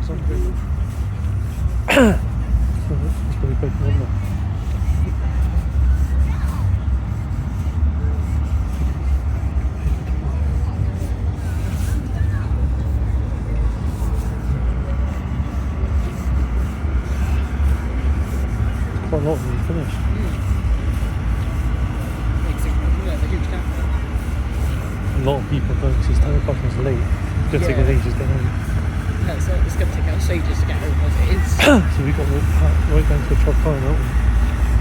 something. It's pretty big, isn't it? Quite a lot of them finished. A lot of people don't, because it's 10 o'clock and it's late. It's going to take ages to get home. Yeah, so it's going to take us ages to get home as it is. So we've got to walk right down to the Chop Car, haven't we?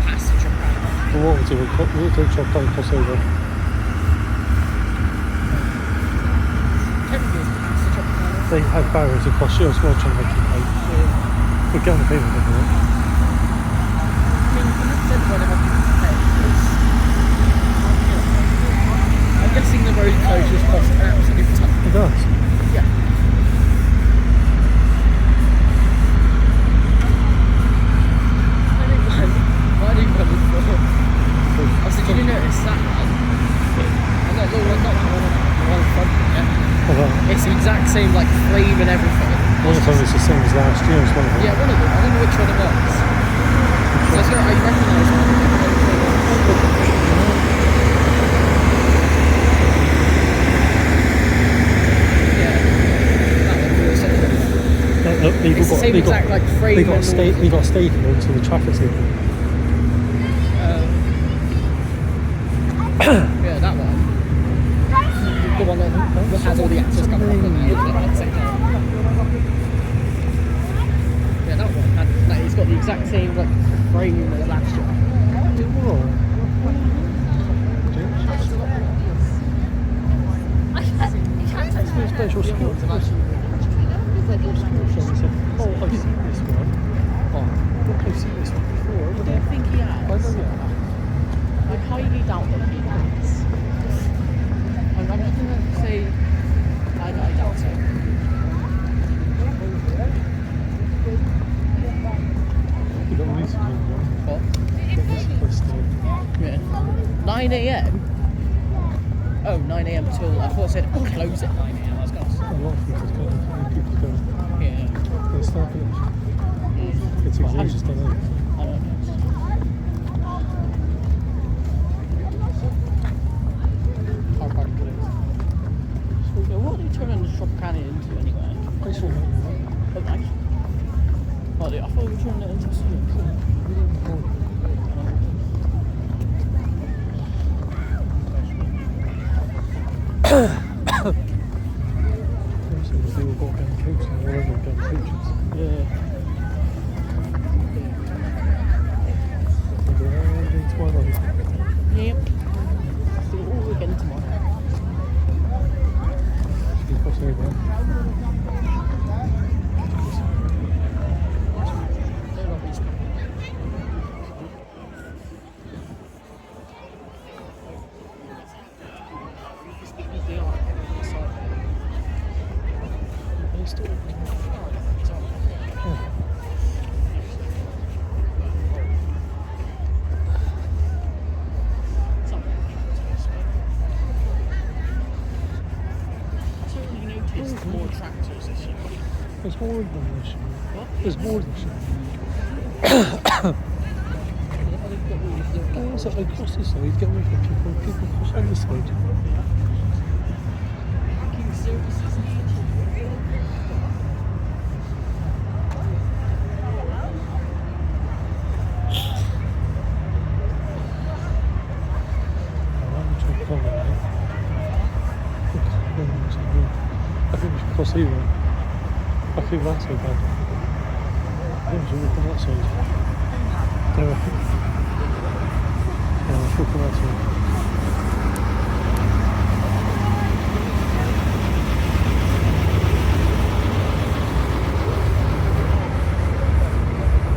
Past the Chop Car. Well, what we'll do, we'll take Chop Car and cross over. Technically it's past the Chop Car. They have barriers across here as well, trying to make it like... We'll get on the pavement, don't we? I mean, I'm not saying whatever people pay, because... I'm guessing the road closures cost an absolute ton. It does. Yeah. Why do you run it for? I said, did you notice that one? And not the one, not that one in front of it. It's the exact same, like, frame and everything. One of them is the same as last year, it's one of them. Yeah, one of them. I don't know which one it was. So I was going to recognise one. It's the same exact like frame. They got stayed into the traffic signal. Yeah, that one. The one that has all the actors coming up on the same time. Yeah, that one had, like, it's got the exact same like frame as last year. It's special skills. Oh, I've seen this one. Oh, I've seen this one before. I don't think he has. I know that. I highly doubt that he has. I'm just going to say I doubt it. You got reason What? Yeah. 9 a.m? Oh, 9 a.m. till, I thought it said close at 9 a.m. I was going to say. A lot of people's going. Yeah. It's not finished. It's ages to know. I don't know. Car park closed. So, yeah, what are they turning the Tropicana into anyway? I saw that one. Oh, nice. Oh, I thought we were turning it into a swimming pool. Yep. So we're getting tomorrow. More tractors this year. There's more of them this year. What? There's more this year. So they cross this side, get away from people cross on this side. Parking services needed. I think we should cross here. I think that's so bad. I think we should look on that side. There, I think. Yeah, let's look on that side.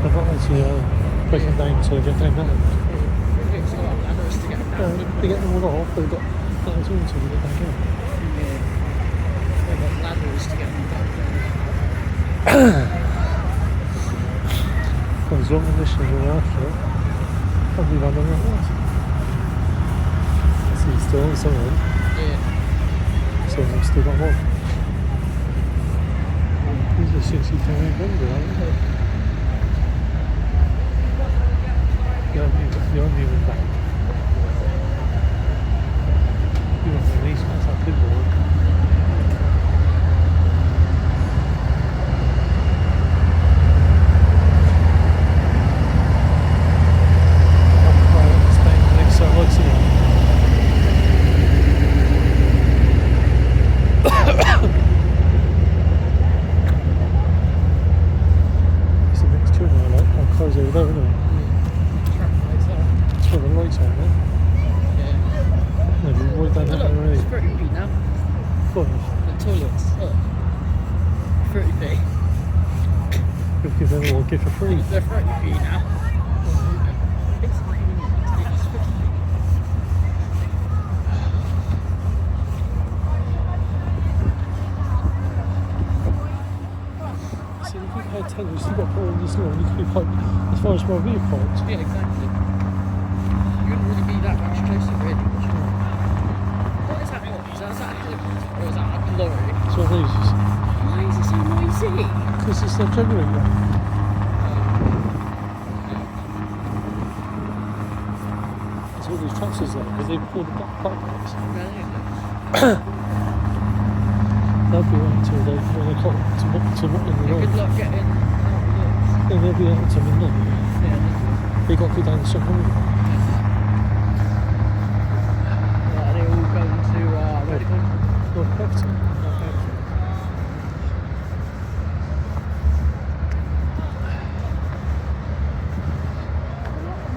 I've got to break it down so I get down that end. They get them all off, they've got ladders on until they get back in. Ladders to get them back. Well, as long as this is all after it, probably run on that one. See, it's still on some of them. Yeah. So I've still got one. These are ever since you can remember, haven't you? You aren't even back. You want to release that's that big board. It's a mixture now, like our cars over there, isn't it? It's where the lights are, man. Yeah. No, we've already done that Look, already. it's 30p now. Fuck. The toilets. Look. 30p. We'll give them all a gift for free. They're 30p now. It's See, if you had 10, you still got to put on this law, you could be quite, as far as my view points. yeah, exactly. You wouldn't really be that much closer, really. What is that noise? Is that a helicopter or is that a lorry? It's one of these. Why is it so noisy? Because it's the generator. There's all these tractors there, but they pull the back plates. They'll be out till they, when they come to in the Yeah, road. good luck getting out Then they'll be out till midnight. of yeah, They got to go down the second road. are they all going to, where are they going? North Pecton.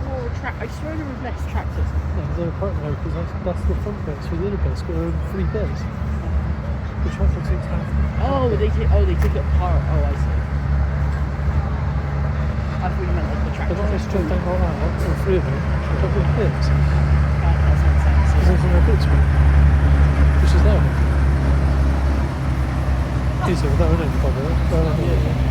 More I swear there was less tractors. No, they're quite low because that's the front beds for the other beds, got their own 3 beds. The traffic seems to have. They took it apart. Oh, I see. I thought you meant like the They've tractors. got this straight down like that, all 3 of them, a couple of bits. That makes sense. There's nothing in bits, mate. Which is there. Easy with that, isn't it? Probably.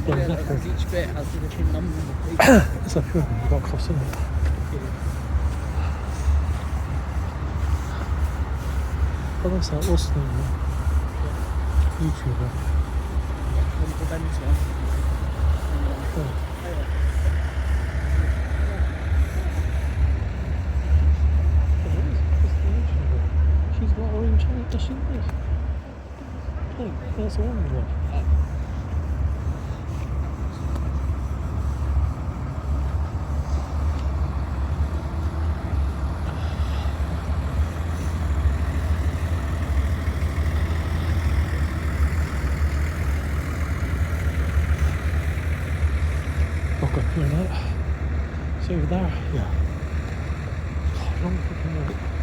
Because each bit has the different number of people. It's like you've got crossing it. Oh, that's that Weston YouTuber. The Ben's one. She's got orange hair, does she? Hey, that's the one. Okay, clear that. See over there? Yeah. God, long fucking way.